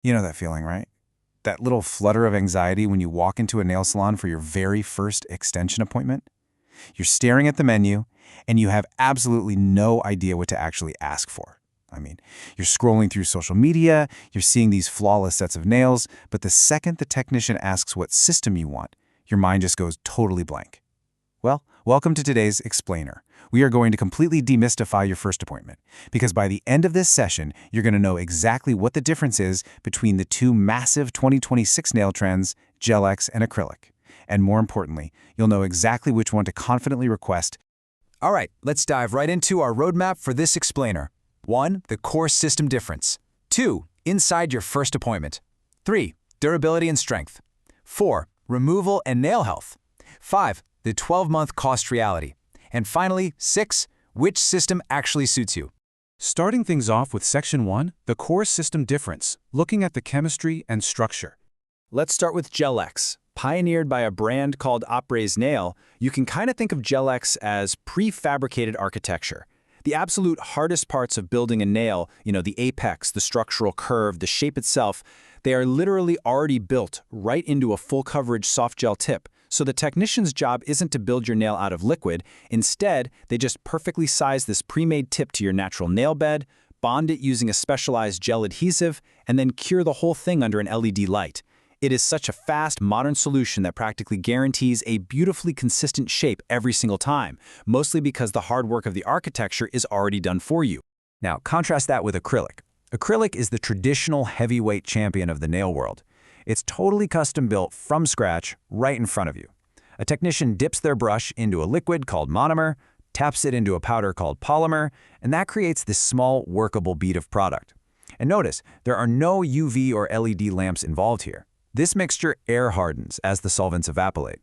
You know that feeling, right? That little flutter of anxiety when you walk into a nail salon for your very first extension appointment? You're staring at the menu, and you have absolutely no idea what to actually ask for. I mean, you're scrolling through social media, you're seeing these flawless sets of nails, but the second the technician asks what system you want, your mind just goes totally blank. Well, welcome to today's Explainer. We are going to completely demystify your first appointment, because by the end of this session, you're going to know exactly what the difference is between the two massive 2026 nail trends, Gel X and Acrylic. And more importantly, you'll know exactly which one to confidently request. All right, let's dive right into our roadmap for this explainer. 1. The core system difference. 2. Inside your first appointment. 3. Durability and strength. 4. Removal and nail health. 5. The 12-month cost reality. And finally, 6. Which system actually suits you. Starting things off with Section 1, the core system difference, looking at the chemistry and structure. Let's start with Gel X. Pioneered by a brand called Opera's Nail, you can kind of think of Gel X as prefabricated architecture. The absolute hardest parts of building a nail, the apex, the structural curve, the shape itself, they are literally already built right into a full-coverage soft gel tip. So the technician's job isn't to build your nail out of liquid. Instead, they just perfectly size this pre-made tip to your natural nail bed, bond it using a specialized gel adhesive, and then cure the whole thing under an LED light. It is such a fast, modern solution that practically guarantees a beautifully consistent shape every single time, mostly because the hard work of the architecture is already done for you. Now, contrast that with acrylic. Acrylic is the traditional heavyweight champion of the nail world. It's totally custom-built from scratch right in front of you. A technician dips their brush into a liquid called monomer, taps it into a powder called polymer, and that creates this small, workable bead of product. And notice, there are no UV or LED lamps involved here. This mixture air hardens as the solvents evapolate.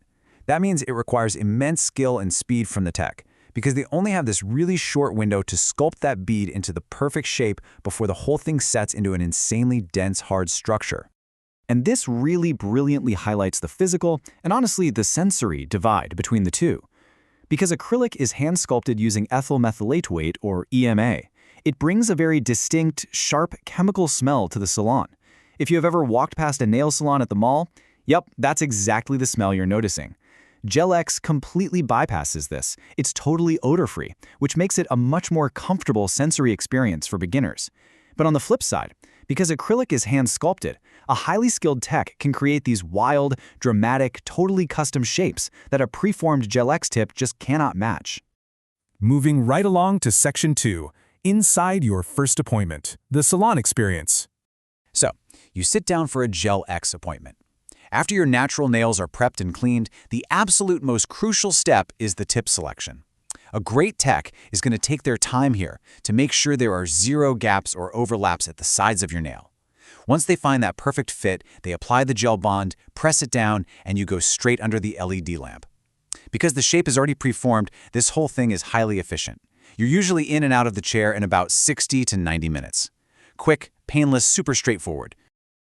That means it requires immense skill and speed from the tech, because they only have this really short window to sculpt that bead into the perfect shape before the whole thing sets into an insanely dense, hard structure. And this really brilliantly highlights the physical and honestly the sensory divide between the two. Because acrylic is hand-sculpted using ethyl methylate weight, or EMA, it brings a very distinct, sharp chemical smell to the salon. If you have ever walked past a nail salon at the mall, yep, that's exactly the smell you're noticing. Gel X completely bypasses this. It's totally odor-free, which makes it a much more comfortable sensory experience for beginners. But on the flip side, because acrylic is hand-sculpted, a highly skilled tech can create these wild, dramatic, totally custom shapes that a preformed Gel X tip just cannot match. Moving right along to Section 2, inside your first appointment, the salon experience. So, you sit down for a Gel X appointment. After your natural nails are prepped and cleaned, the absolute most crucial step is the tip selection. A great tech is going to take their time here to make sure there are zero gaps or overlaps at the sides of your nail. Once they find that perfect fit, they apply the gel bond, press it down, and you go straight under the LED lamp. Because the shape is already preformed, this whole thing is highly efficient. You're usually in and out of the chair in about 60 to 90 minutes. Quick, painless, super straightforward.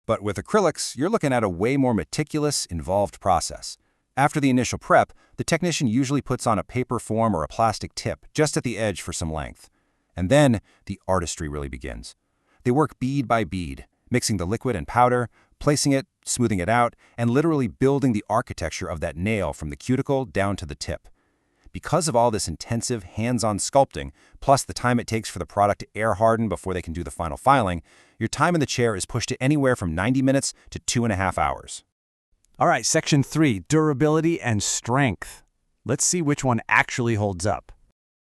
But with acrylics, you're looking at a way more meticulous, involved process. After the initial prep, the technician usually puts on a paper form or a plastic tip just at the edge for some length. And then, the artistry really begins. They work bead by bead, mixing the liquid and powder, placing it, smoothing it out, and literally building the architecture of that nail from the cuticle down to the tip. Because of all this intensive, hands-on sculpting, plus the time it takes for the product to air harden before they can do the final filing, your time in the chair is pushed to anywhere from 90 minutes to 2.5 hours. All right, Section 3, durability and strength. Let's see which one actually holds up.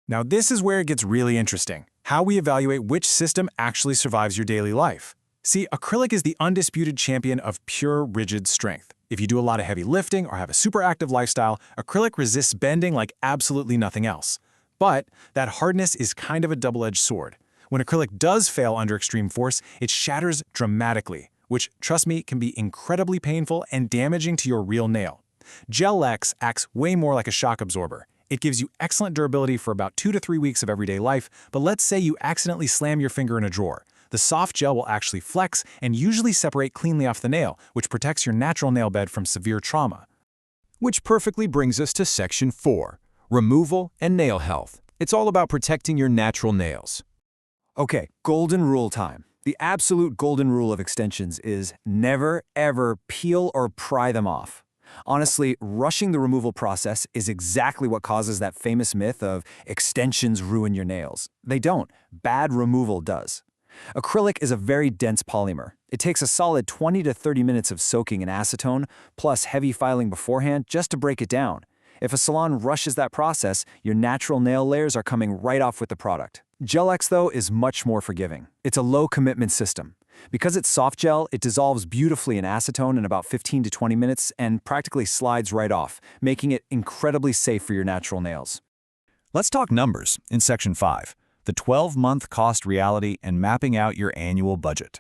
Now this is where it gets really interesting, how we evaluate which system actually survives your daily life. See, acrylic is the undisputed champion of pure, rigid strength. If you do a lot of heavy lifting or have a super active lifestyle, acrylic resists bending like absolutely nothing else. But that hardness is kind of a double-edged sword. When acrylic does fail under extreme force, it shatters dramatically, which, trust me, can be incredibly painful and damaging to your real nail. Gel X acts way more like a shock absorber. It gives you excellent durability for about 2 to 3 weeks of everyday life, but let's say you accidentally slam your finger in a drawer. The soft gel will actually flex and usually separate cleanly off the nail, which protects your natural nail bed from severe trauma. Which perfectly brings us to Section 4, removal and nail health. It's all about protecting your natural nails. Okay, golden rule time. The absolute golden rule of extensions is never, ever peel or pry them off. Honestly, rushing the removal process is exactly what causes that famous myth of extensions ruin your nails. They don't. Bad removal does. Acrylic is a very dense polymer. It takes a solid 20 to 30 minutes of soaking in acetone, plus heavy filing beforehand just to break it down. If a salon rushes that process, your natural nail layers are coming right off with the product. Gel-X, though, is much more forgiving. It's a low-commitment system. Because it's soft gel, it dissolves beautifully in acetone in about 15 to 20 minutes and practically slides right off, making it incredibly safe for your natural nails. Let's talk numbers in Section 5, the 12-month cost reality and mapping out your annual budget.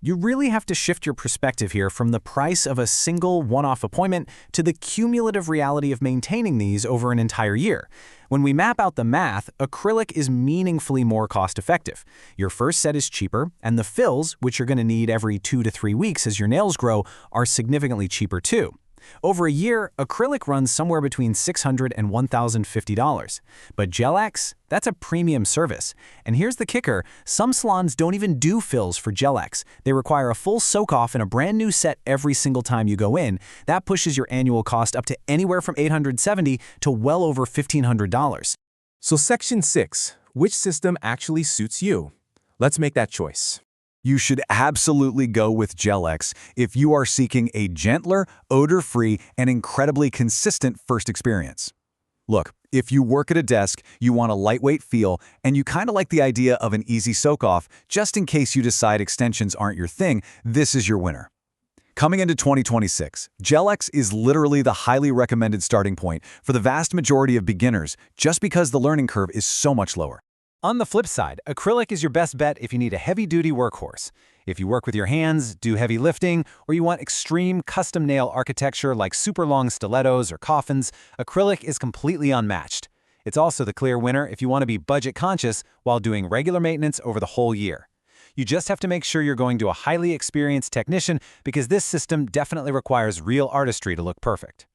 You really have to shift your perspective here from the price of a single one-off appointment to the cumulative reality of maintaining these over an entire year. When we map out the math, acrylic is meaningfully more cost-effective. Your first set is cheaper, and the fills, which you're going to need every 2 to 3 weeks as your nails grow, are significantly cheaper too. Over a year, acrylic runs somewhere between $600 and $1,050. But Gel-X, that's a premium service. And here's the kicker, some salons don't even do fills for Gel-X. They require a full soak-off in a brand new set every single time you go in. That pushes your annual cost up to anywhere from $870 to well over $1,500. So Section 6, which system actually suits you? Let's make that choice. You should absolutely go with Gel-X if you are seeking a gentler, odor-free, and incredibly consistent first experience. Look, if you work at a desk, you want a lightweight feel, and you kind of like the idea of an easy soak-off, just in case you decide extensions aren't your thing, this is your winner. Coming into 2026, Gel-X is literally the highly recommended starting point for the vast majority of beginners, just because the learning curve is so much lower. On the flip side, acrylic is your best bet if you need a heavy-duty workhorse. If you work with your hands, do heavy lifting, or you want extreme custom nail architecture like super long stilettos or coffins, acrylic is completely unmatched. It's also the clear winner if you want to be budget conscious while doing regular maintenance over the whole year. You just have to make sure you're going to a highly experienced technician because this system definitely requires real artistry to look perfect.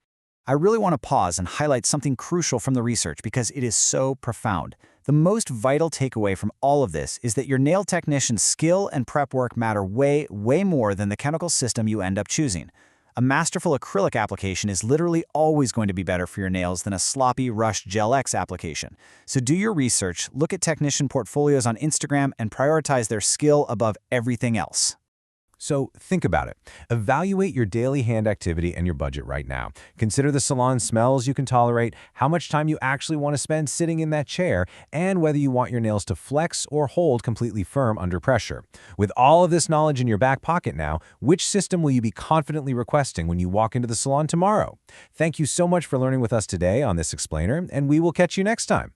I really want to pause and highlight something crucial from the research because it is so profound. The most vital takeaway from all of this is that your nail technician's skill and prep work matter way more than the chemical system you end up choosing. A masterful acrylic application is literally always going to be better for your nails than a sloppy, rushed Gel-X application. So do your research, look at technician portfolios on Instagram, and prioritize their skill above everything else. So think about it. Evaluate your daily hand activity and your budget right now. Consider the salon smells you can tolerate, how much time you actually want to spend sitting in that chair, and whether you want your nails to flex or hold completely firm under pressure. With all of this knowledge in your back pocket now, which system will you be confidently requesting when you walk into the salon tomorrow? Thank you so much for learning with us today on this explainer, and we will catch you next time.